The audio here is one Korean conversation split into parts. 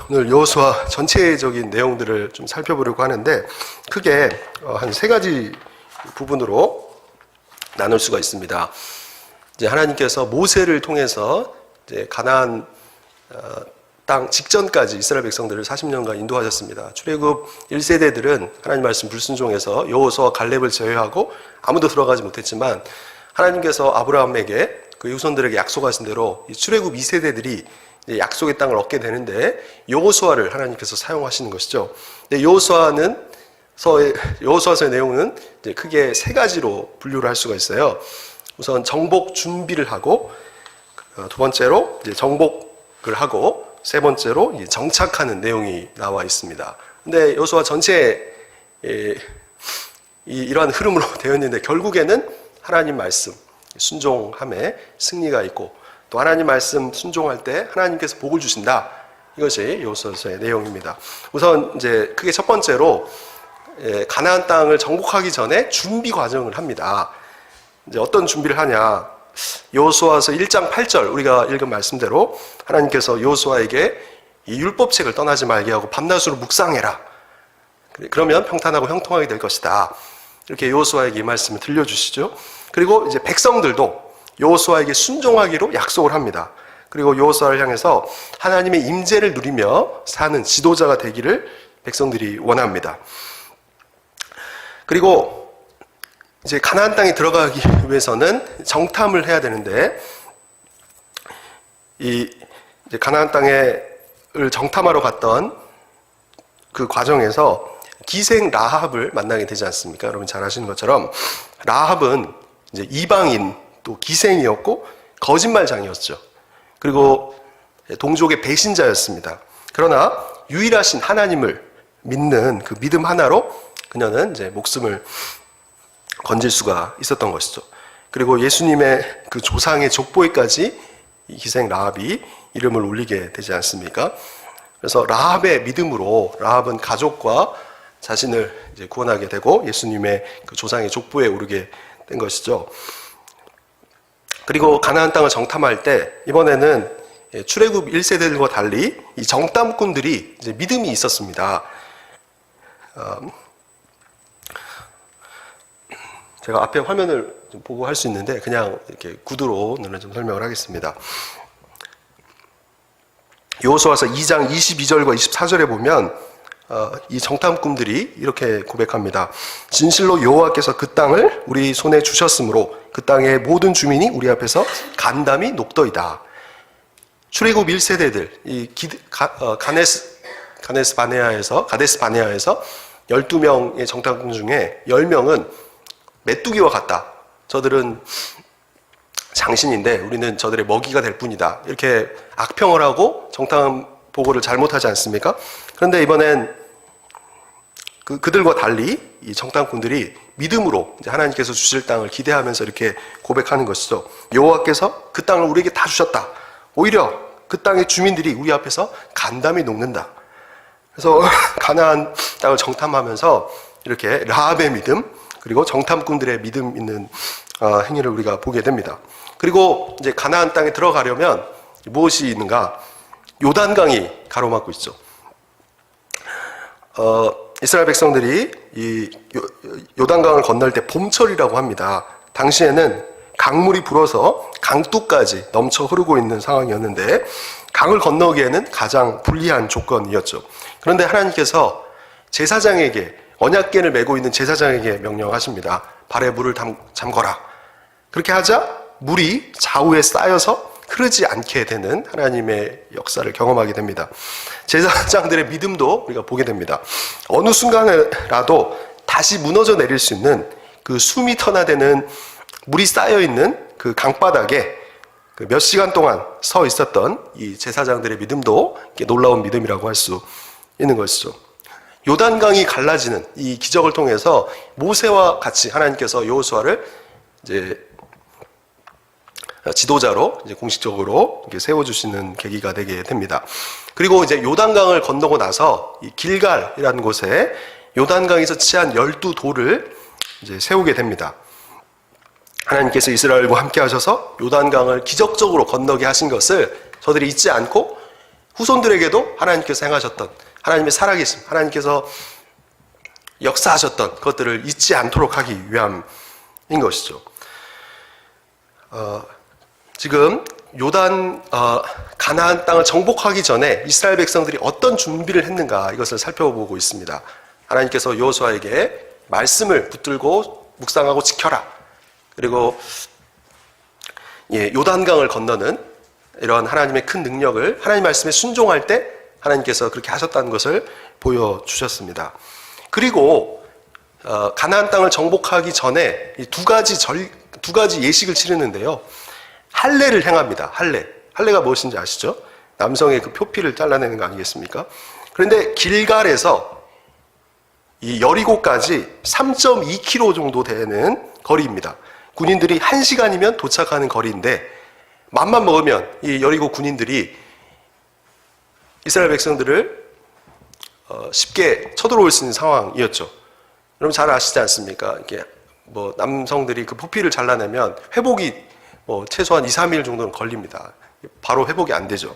오늘 여호수아 전체적인 내용들을 좀 살펴보려고 하는데 크게 한 세 가지 부분으로 나눌 수가 있습니다. 이제 하나님께서 모세를 통해서 이제 가나안 땅 직전까지 이스라엘 백성들을 40년간 인도하셨습니다. 출애굽 1세대들은 하나님 말씀 불순종해서 여호수아와 갈렙을 제외하고 아무도 들어가지 못했지만 하나님께서 아브라함에게 그 후손들에게 약속하신 대로 출애굽 2세대들이 약속의 땅을 얻게 되는데 여호수아를 하나님께서 사용하시는 것이죠. 여호수아서의 내용은 이제 크게 세 가지로 분류를 할 수가 있어요. 우선 정복 준비를 하고, 두 번째로 이제 정복을 하고, 세 번째로 이제 정착하는 내용이 나와 있습니다. 근데 여호수아 전체에 이러한 흐름으로 되어 있는데 결국에는 하나님 말씀 순종함에 승리가 있고, 또 하나님 말씀 순종할 때 하나님께서 복을 주신다. 이것이 여호수아서의 내용입니다. 우선 이제 크게 첫 번째로 가나안 땅을 정복하기 전에 준비 과정을 합니다. 이제 어떤 준비를 하냐? 여호수아서 1장 8절 우리가 읽은 말씀대로 하나님께서 여호수아에게 이 율법책을 떠나지 말게 하고 밤낮으로 묵상해라. 그러면 평탄하고 형통하게 될 것이다. 이렇게 여호수아에게 이 말씀을 들려주시죠. 그리고 이제 백성들도 여호수아에게 순종하기로 약속을 합니다. 그리고 여호수아를 향해서 하나님의 임재를 누리며 사는 지도자가 되기를 백성들이 원합니다. 그리고 이제 가나안 땅에 들어가기 위해서는 정탐을 해야 되는데 이제 가나안 땅을 정탐하러 갔던 그 과정에서 기생 라합을 만나게 되지 않습니까? 여러분 잘 아시는 것처럼 라합은 이제 이방인 또 기생이었고 거짓말장이었죠. 그리고 동족의 배신자였습니다. 그러나 유일하신 하나님을 믿는 그 믿음 하나로 그녀는 이제 목숨을 건질 수가 있었던 것이죠. 그리고 예수님의 그 조상의 족보에까지 이 기생 라합이 이름을 올리게 되지 않습니까? 그래서 라합의 믿음으로 라합은 가족과 자신을 이제 구원하게 되고 예수님의 그 조상의 족보에 오르게 된 것이죠. 그리고 가나안 땅을 정탐할 때 이번에는 출애굽 1세대들과 달리 이 정탐꾼들이 이제 믿음이 있었습니다. 제가 앞에 화면을 좀 보고 할 수 있는데 그냥 이렇게 구두로는 좀 설명을 하겠습니다. 여호수아서 2장 22절과 24절에 보면 이 정탐꾼들이 이렇게 고백합니다. 진실로 여호와께서 그 땅을 우리 손에 주셨으므로 그 땅의 모든 주민이 우리 앞에서 간담이 녹더이다. 출애굽 1세대들 이 가데스 바네아에서 12명의 정탐꾼 중에 10명은 메뚜기와 같다. 저들은 장신인데 우리는 저들의 먹이가 될 뿐이다. 이렇게 악평을 하고 정탐 보고를 잘못하지 않습니까? 그런데 이번엔 그들과 달리 이 정탐꾼들이 믿음으로 이제 하나님께서 주실 땅을 기대하면서 이렇게 고백하는 것이죠. 여호와께서 그 땅을 우리에게 다 주셨다. 오히려 그 땅의 주민들이 우리 앞에서 간담이 녹는다. 그래서 가나안 땅을 정탐하면서 이렇게 라합의 믿음 그리고 정탐꾼들의 믿음 있는 행위를 우리가 보게 됩니다. 그리고 이제 가나안 땅에 들어가려면 무엇이 있는가? 요단강이 가로막고 있죠. 이스라엘 백성들이 이 요단강을 건널 때 봄철이라고 합니다. 당시에는 강물이 불어서 강둑까지 넘쳐 흐르고 있는 상황이었는데 강을 건너기에는 가장 불리한 조건이었죠. 그런데 하나님께서 제사장에게 언약궤를 메고 있는 제사장에게 명령하십니다. 발에 물을 잠거라. 그렇게 하자 물이 좌우에 쌓여서 흐르지 않게 되는 하나님의 역사를 경험하게 됩니다. 제사장들의 믿음도 우리가 보게 됩니다. 어느 순간에라도 다시 무너져 내릴 수 있는 그 수미터나 되는 물이 쌓여있는 그 강바닥에 그 몇 시간 동안 서 있었던 이 제사장들의 믿음도 놀라운 믿음이라고 할 수 있는 것이죠. 요단강이 갈라지는 이 기적을 통해서 모세와 같이 하나님께서 여호수아를 이제 지도자로 이제 공식적으로 이렇게 세워주시는 계기가 되게 됩니다. 그리고 이제 요단강을 건너고 나서 이 길갈이라는 곳에 요단강에서 취한 12돌을 이제 세우게 됩니다. 하나님께서 이스라엘과 함께 하셔서 요단강을 기적적으로 건너게 하신 것을 저들이 잊지 않고 후손들에게도 하나님께서 행하셨던 하나님의 살아계심, 하나님께서 역사하셨던 것들을 잊지 않도록 하기 위함인 것이죠. 지금 요단 가나안 땅을 정복하기 전에 이스라엘 백성들이 어떤 준비를 했는가 이것을 살펴보고 있습니다. 하나님께서 여호수아에게 말씀을 붙들고 묵상하고 지켜라. 그리고 요단강을 건너는 이런 하나님의 큰 능력을 하나님 말씀에 순종할 때 하나님께서 그렇게 하셨다는 것을 보여주셨습니다. 그리고 가나안 땅을 정복하기 전에 두 가지 예식을 치르는데요. 할례를 행합니다. 할례가 무엇인지 아시죠? 남성의 그 표피를 잘라내는 거 아니겠습니까? 그런데 길갈에서 이 여리고까지 3.2km 정도 되는 거리입니다. 군인들이 1시간이면 도착하는 거리인데 맘만 먹으면 이 여리고 군인들이 이스라엘 백성들을 쉽게 쳐들어올 수 있는 상황이었죠. 여러분 잘 아시지 않습니까? 이게 남성들이 그 포피를 잘라내면 회복이 최소한 2, 3일 정도는 걸립니다. 바로 회복이 안 되죠.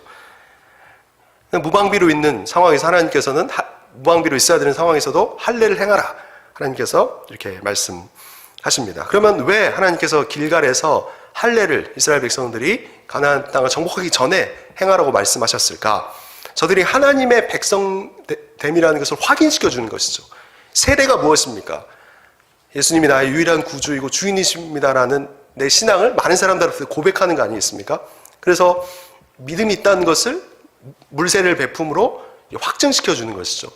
무방비로 있는 상황에서 하나님께서는 무방비로 있어야 되는 상황에서도 할례를 행하라. 하나님께서 이렇게 말씀하십니다. 그러면 왜 하나님께서 길갈에서 할례를 이스라엘 백성들이 가나안 땅을 정복하기 전에 행하라고 말씀하셨을까? 저들이 하나님의 백성됨이라는 것을 확인시켜 주는 것이죠. 세례가 무엇입니까? 예수님이 나의 유일한 구주이고 주인이십니다라는 내 신앙을 많은 사람들 앞에서 고백하는 거 아니겠습니까? 그래서 믿음이 있다는 것을 물세례를 베품으로 확증시켜 주는 것이죠.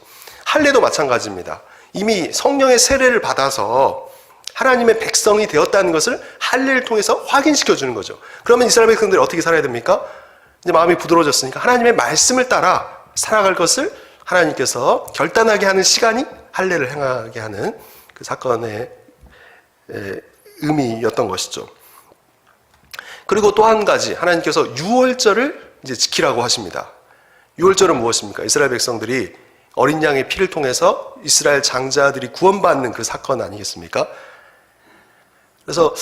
할례도 마찬가지입니다. 이미 성령의 세례를 받아서 하나님의 백성이 되었다는 것을 할례를 통해서 확인시켜 주는 거죠. 그러면 이스라엘 백성들이 어떻게 살아야 됩니까? 이제 마음이 부드러워졌으니까 하나님의 말씀을 따라 살아갈 것을 하나님께서 결단하게 하는 시간이 할례를 행하게 하는 그 사건의 의미였던 것이죠. 그리고 또 한 가지 하나님께서 유월절을 이제 지키라고 하십니다. 유월절은 무엇입니까? 이스라엘 백성들이 어린 양의 피를 통해서 이스라엘 장자들이 구원받는 그 사건 아니겠습니까? 그래서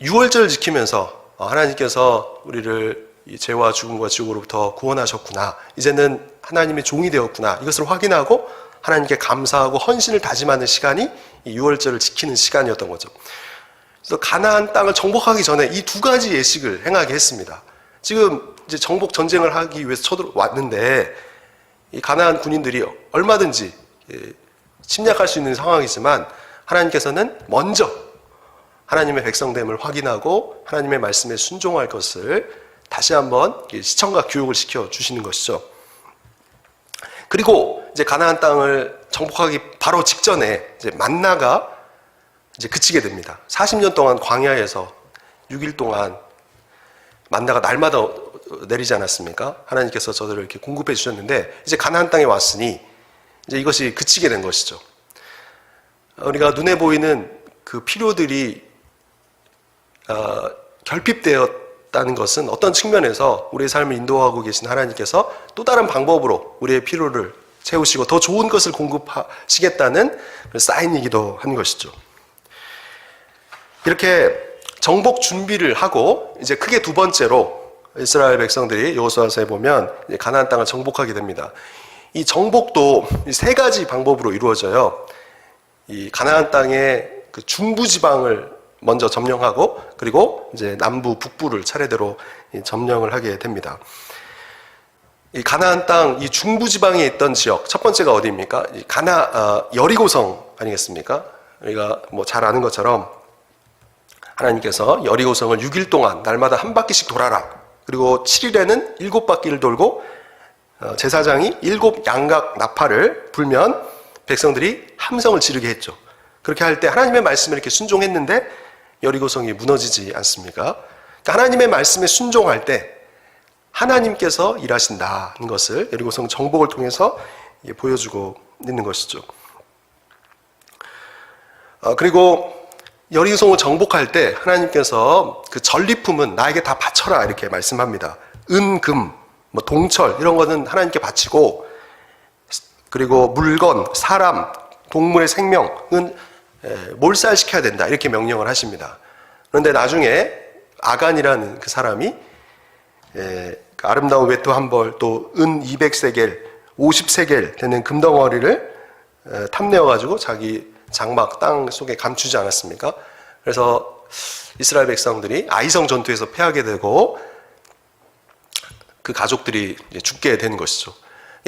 유월절을 지키면서 하나님께서 우리를 이 죄와 죽음과 지옥으로부터 구원하셨구나. 이제는 하나님의 종이 되었구나. 이것을 확인하고 하나님께 감사하고 헌신을 다짐하는 시간이 이 유월절을 지키는 시간이었던 거죠. 그래서 가나안 땅을 정복하기 전에 이 두 가지 예식을 행하게 했습니다. 지금 이제 정복 전쟁을 하기 위해서 쳐들어왔는데 이 가나안 군인들이 얼마든지 침략할 수 있는 상황이지만 하나님께서는 먼저 하나님의 백성됨을 확인하고 하나님의 말씀에 순종할 것을 다시 한번 시청과 교육을 시켜 주시는 것이죠. 그리고 이제 가나안 땅을 정복하기 바로 직전에 이제 만나가 이제 그치게 됩니다. 40년 동안 광야에서 6일 동안 만나가 날마다 내리지 않았습니까? 하나님께서 저들을 이렇게 공급해 주셨는데 이제 가나안 땅에 왔으니 이제 이것이 그치게 된 것이죠. 우리가 눈에 보이는 그 필요들이 결핍되었다는 것은 어떤 측면에서 우리의 삶을 인도하고 계신 하나님께서 또 다른 방법으로 우리의 필요를 채우시고 더 좋은 것을 공급하시겠다는 사인이기도 한 것이죠. 이렇게 정복 준비를 하고 이제 크게 두 번째로 이스라엘 백성들이 여호수아서에 보면 가나안 땅을 정복하게 됩니다. 이 정복도 세 가지 방법으로 이루어져요. 이 가나안 땅의 그 중부 지방을 먼저 점령하고 그리고 이제 남부 북부를 차례대로 점령을 하게 됩니다. 이 가나안 땅 이 중부 지방에 있던 지역 첫 번째가 어디입니까? 여리고성 아니겠습니까? 우리가 잘 아는 것처럼 하나님께서 여리고성을 6일 동안 날마다 한 바퀴씩 돌아라. 그리고 7일에는 7바퀴를 돌고 제사장이 7 양각 나팔을 불면 백성들이 함성을 지르게 했죠. 그렇게 할 때 하나님의 말씀에 이렇게 순종했는데 여리고성이 무너지지 않습니까? 그러니까 하나님의 말씀에 순종할 때 하나님께서 일하신다는 것을 여리고성 정복을 통해서 보여주고 있는 것이죠. 그리고 여리고성을 정복할 때 하나님께서 그 전리품은 나에게 다 바쳐라 이렇게 말씀합니다. 은, 금, 동철 이런 거는 하나님께 바치고 그리고 물건, 사람, 동물의 생명은 몰살시켜야 된다 이렇게 명령을 하십니다. 그런데 나중에 아간이라는 그 사람이 그 아름다운 외투 한 벌, 또 은 200세겔, 50세겔 되는 금덩어리를 탐내어가지고 자기 장막 땅 속에 감추지 않았습니까? 그래서 이스라엘 백성들이 아이성 전투에서 패하게 되고 그 가족들이 죽게 되는 것이죠.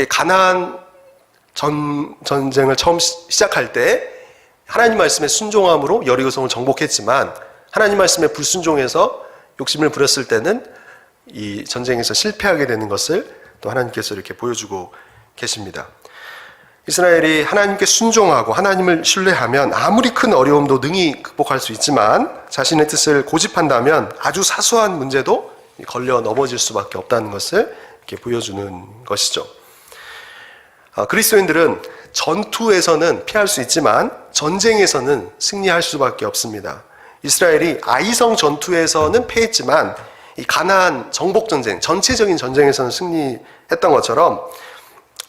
가나안 전쟁을 처음 시작할 때 하나님 말씀에 순종함으로 여리고성을 정복했지만 하나님 말씀에 불순종해서 욕심을 부렸을 때는 이 전쟁에서 실패하게 되는 것을 또 하나님께서 이렇게 보여주고 계십니다. 이스라엘이 하나님께 순종하고 하나님을 신뢰하면 아무리 큰 어려움도 능히 극복할 수 있지만 자신의 뜻을 고집한다면 아주 사소한 문제도 걸려 넘어질 수밖에 없다는 것을 이렇게 보여주는 것이죠. 그리스도인들은 전투에서는 피할 수 있지만 전쟁에서는 승리할 수밖에 없습니다. 이스라엘이 아이성 전투에서는 패했지만 이 가나안 정복 전쟁, 전체적인 전쟁에서는 승리했던 것처럼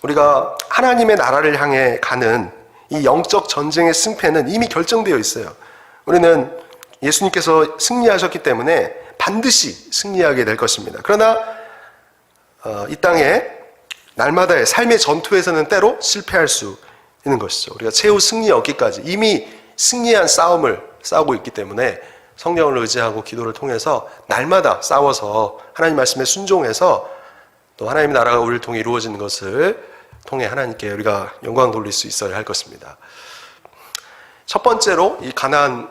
우리가 하나님의 나라를 향해 가는 이 영적 전쟁의 승패는 이미 결정되어 있어요. 우리는 예수님께서 승리하셨기 때문에 반드시 승리하게 될 것입니다. 그러나 이 땅에 날마다의 삶의 전투에서는 때로 실패할 수 있는 것이죠. 우리가 최후 승리에 얻기까지 이미 승리한 싸움을 싸우고 있기 때문에 성령을 의지하고 기도를 통해서 날마다 싸워서 하나님 말씀에 순종해서 또 하나님의 나라가 우리를 통해 이루어지는 것을 통해 하나님께 우리가 영광 돌릴 수 있어야 할 것입니다. 첫 번째로 이 가나안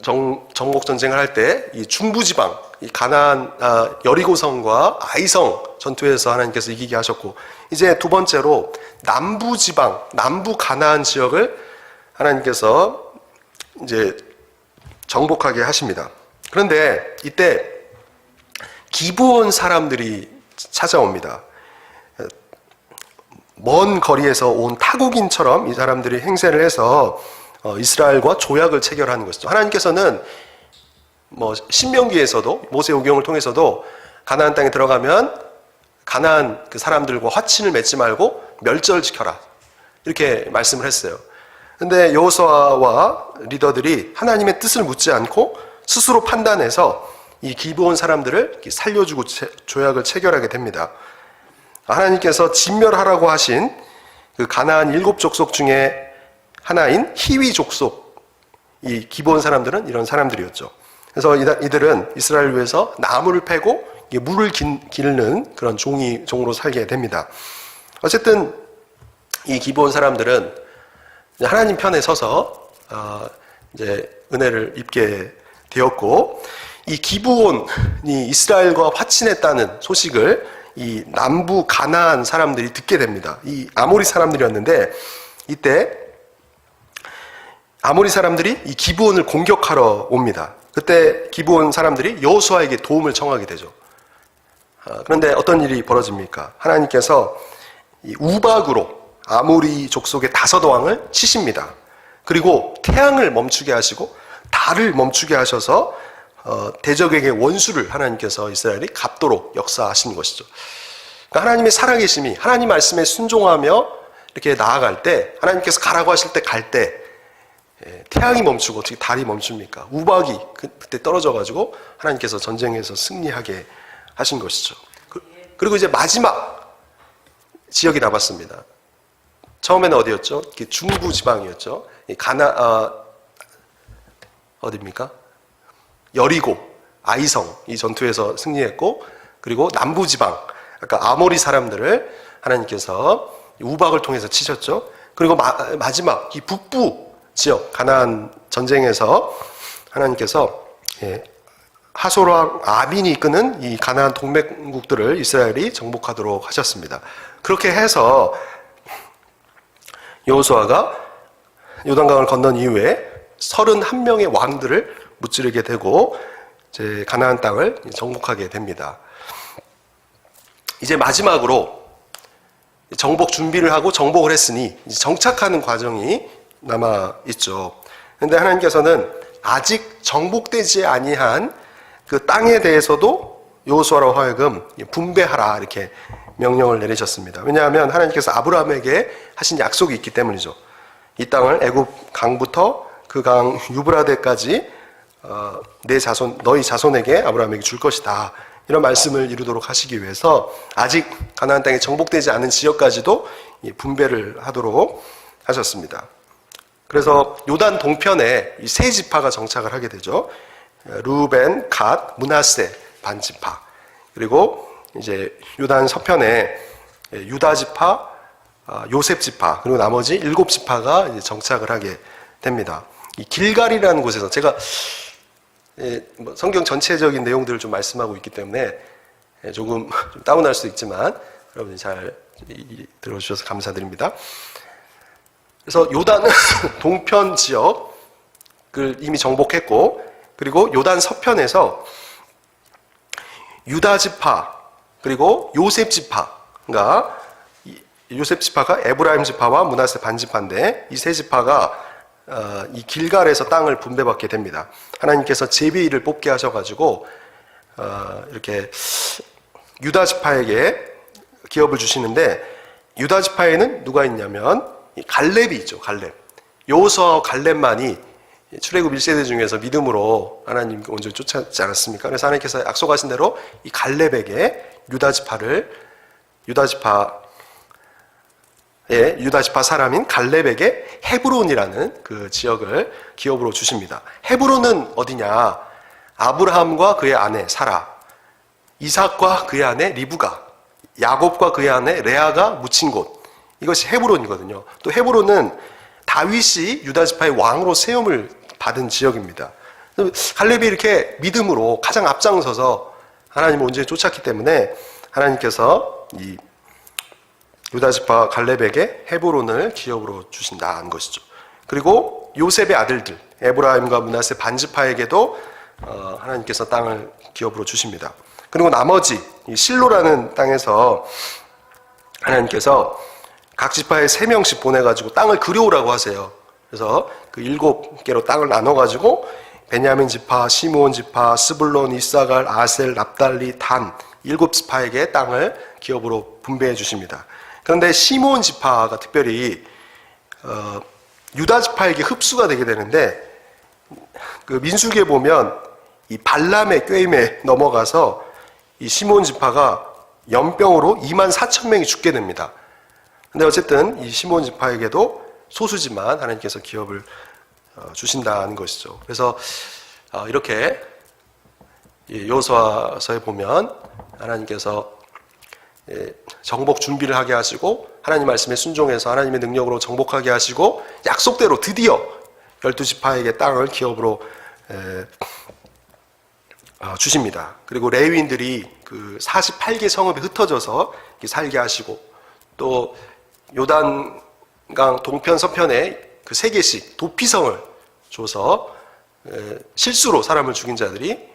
정복 전쟁을 할 때 이 중부지방, 이 가나안 여리고성과 아이성 전투에서 하나님께서 이기게 하셨고, 이제 두 번째로 남부지방, 남부 가나안 지역을 하나님께서 이제 정복하게 하십니다. 그런데 이때 기브온 사람들이 찾아옵니다. 먼 거리에서 온 타국인처럼 이 사람들이 행세를 해서 이스라엘과 조약을 체결하는 것이죠. 하나님께서는 신명기에서도 모세오경을 통해서도 가나안 땅에 들어가면 가나안 그 사람들과 화친을 맺지 말고 멸절 지켜라 이렇게 말씀을 했어요. 근데 여호수아와 리더들이 하나님의 뜻을 묻지 않고 스스로 판단해서 이 기브온 사람들을 살려주고 조약을 체결하게 됩니다. 하나님께서 진멸하라고 하신 그 가나안 7 족속 중에 하나인 히위 족속, 이 기브온 사람들은 이런 사람들이었죠. 그래서 이들은 이스라엘을 위해서 나무를 패고 물을 기르는 그런 종으로 살게 됩니다. 어쨌든 이 기브온 사람들은 하나님 편에 서서 이제 은혜를 입게 되었고, 이 기브온이 이스라엘과 화친했다는 소식을 이 남부 가나안 사람들이 듣게 됩니다. 이 아모리 사람들이었는데 이때 아모리 사람들이 이 기브온을 공격하러 옵니다. 그때 기브온 사람들이 여호수아에게 도움을 청하게 되죠. 그런데 어떤 일이 벌어집니까? 하나님께서 이 우박으로 아모리 족속의 5 왕을 치십니다. 그리고 태양을 멈추게 하시고 달을 멈추게 하셔서 대적에게 원수를 하나님께서 이스라엘이 갚도록 역사하신 것이죠. 그러니까 하나님의 살아계심이 하나님 말씀에 순종하며 이렇게 나아갈 때, 하나님께서 가라고 하실 때 갈 때 태양이 멈추고 어떻게 달이 멈춥니까? 우박이 그때 떨어져가지고 하나님께서 전쟁에서 승리하게 하신 것이죠. 그리고 이제 마지막 지역이 남았습니다. 처음에는 어디였죠? 중부 지방이었죠. 어디입니까? 여리고, 아이성 이 전투에서 승리했고, 그리고 남부 지방, 아까 아모리 사람들을 하나님께서 우박을 통해서 치셨죠. 그리고 마지막 이 북부 지역 가나안 전쟁에서 하나님께서 하솔왕 아빈이 이끄는 이 가나안 동맹국들을 이스라엘이 정복하도록 하셨습니다. 그렇게 해서 여호수아가 요단강을 건넌 이후에 31명의 왕들을 무찌르게 되고 이제 가나안 땅을 정복하게 됩니다. 이제 마지막으로 정복 준비를 하고 정복을 했으니 이제 정착하는 과정이 남아 있죠. 그런데 하나님께서는 아직 정복되지 아니한 그 땅에 대해서도 여호수아로 하여금 분배하라 이렇게 명령을 내리셨습니다. 왜냐하면 하나님께서 아브라함에게 하신 약속이 있기 때문이죠. 이 땅을 애굽 강부터 그 강 유브라데까지 너희 자손에게 아브라함에게 줄 것이다 이런 말씀을 이루도록 하시기 위해서 아직 가나안 땅에 정복되지 않은 지역까지도 분배를 하도록 하셨습니다. 그래서 요단 동편에 이 세 지파가 정착을 하게 되죠. 루벤, 갓, 므낫세 반지파. 그리고 이제 요단 서편에 유다 지파, 요셉 지파, 그리고 나머지 7지파가 이제 정착을 하게 됩니다. 이 길갈이라는 곳에서 제가 성경 전체적인 내용들을 좀 말씀하고 있기 때문에 조금 좀 다운할 수도 있지만 여러분이 잘 들어주셔서 감사드립니다. 그래서 요단 동편 지역을 이미 정복했고, 그리고 요단 서편에서 유다 지파 그리고 요셉 지파가 요셉 지파가 에브라임 지파와 므낫세 반지파인데 이 세 지파가 이 길갈에서 땅을 분배받게 됩니다. 하나님께서 제비를 뽑게 하셔가지고 이렇게 유다 지파에게 기업을 주시는데, 유다 지파에는 누가 있냐면 갈렙이 있죠. 갈렙. 여호수아와 갈렙만이 출애굽 1세대 중에서 믿음으로 하나님 먼저 쫓았지 않았습니까? 그래서 하나님께서 약속하신 대로 이 갈렙에게 유다 지파 사람인 갈렙에게 헤브론이라는 그 지역을 기업으로 주십니다. 헤브론은 어디냐? 아브라함과 그의 아내 사라, 이삭과 그의 아내 리브가, 야곱과 그의 아내 레아가 묻힌 곳, 이것이 헤브론이거든요. 또 헤브론은 다윗이 유다 지파의 왕으로 세움을 받은 지역입니다. 갈렙이 이렇게 믿음으로 가장 앞장서서 하나님을 온전히 쫓았기 때문에 하나님께서 이 유다 지파 갈렙에게 헤브론을 기업으로 주신다는 것이죠. 그리고 요셉의 아들들 에브라임과 므낫세 반지파에게도 하나님께서 땅을 기업으로 주십니다. 그리고 나머지 실로라는 땅에서 하나님께서 각 지파에 3명씩 보내가지고 땅을 그려오라고 하세요. 그래서 그 7개로 땅을 나눠가지고 베냐민 지파, 시므온 지파, 스불론, 이사갈, 아셀, 납달리, 단 7지파에게 땅을 기업으로 분배해 주십니다. 그런데 시므온 지파가 특별히 유다 지파에게 흡수가 되게 되는데, 그 민수기에 보면 이 발람의 꾀임에 넘어가서 이 시므온 지파가 연병으로 24,000명이 죽게 됩니다. 근데 어쨌든 이 시므온 지파에게도 소수지만 하나님께서 기업을 주신다는 것이죠. 그래서 이렇게 여호수아서에 보면 하나님께서 정복 준비를 하게 하시고 하나님 말씀에 순종해서 하나님의 능력으로 정복하게 하시고 약속대로 드디어 12지파에게 땅을 기업으로 주십니다. 그리고 레위인들이 그 48개 성읍에 흩어져서 살게 하시고, 또 요단강 동편 서편에 그 3개씩 도피성을 줘서 실수로 사람을 죽인 자들이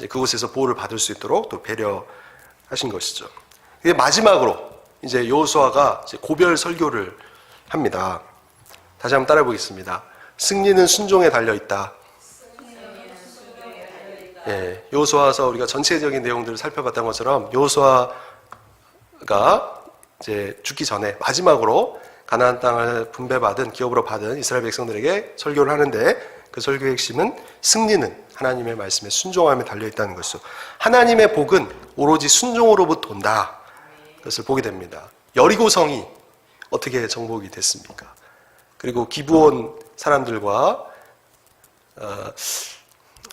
그곳에서 보호를 받을 수 있도록 또 배려하신 것이죠. 마지막으로 이제 여호수아가 고별 설교를 합니다. 다시 한번 따라해 보겠습니다. 승리는 순종에 달려 있다. 예, 여호수아서 우리가 전체적인 내용들을 살펴봤던 것처럼 여호수아가 이제 죽기 전에 마지막으로 가나안 땅을 분배받은 기업으로 받은 이스라엘 백성들에게 설교를 하는데, 그 설교의 핵심은 승리는 하나님의 말씀에 순종함에 달려 있다는 것이죠. 하나님의 복은 오로지 순종으로부터 온다. 그것을 보게 됩니다. 여리고성이 어떻게 정복이 됐습니까? 그리고 기브온 사람들과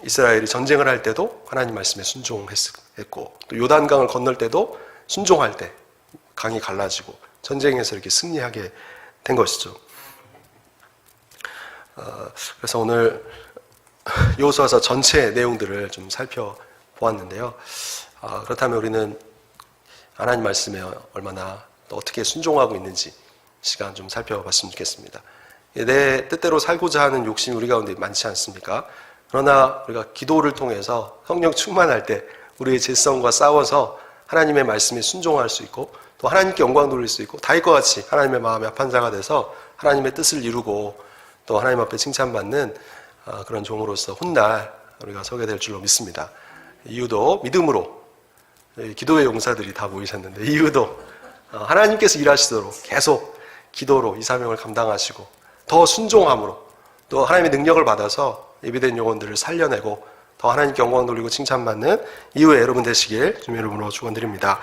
이스라엘이 전쟁을 할 때도 하나님 말씀에 순종했고, 또 요단강을 건널 때도 순종할 때 강이 갈라지고 전쟁에서 이렇게 승리하게 된 것이죠. 그래서 오늘 여호수아서 전체 내용들을 좀 살펴보았는데요. 그렇다면 우리는 하나님 말씀에 얼마나 또 어떻게 순종하고 있는지 시간 좀 살펴봤으면 좋겠습니다. 내 뜻대로 살고자 하는 욕심이 우리 가운데 많지 않습니까? 그러나 우리가 기도를 통해서 성령 충만할 때 우리의 죄성과 싸워서 하나님의 말씀에 순종할 수 있고, 또 하나님께 영광 돌릴 수 있고, 다윗과 같이 하나님의 마음에 합한 자가 돼서 하나님의 뜻을 이루고 또 하나님 앞에 칭찬받는 그런 종으로서 훗날 우리가 서게 될 줄로 믿습니다. 이유도 믿음으로, 기도의 용사들이 다 모이셨는데 이유도 하나님께서 일하시도록 계속 기도로 이 사명을 감당하시고 더 순종함으로 또 하나님의 능력을 받아서 예비된 영혼들을 살려내고 더 하나님께 영광 돌리고 칭찬받는 이후에 여러분 되시길 주님의 이름으로 축원드립니다.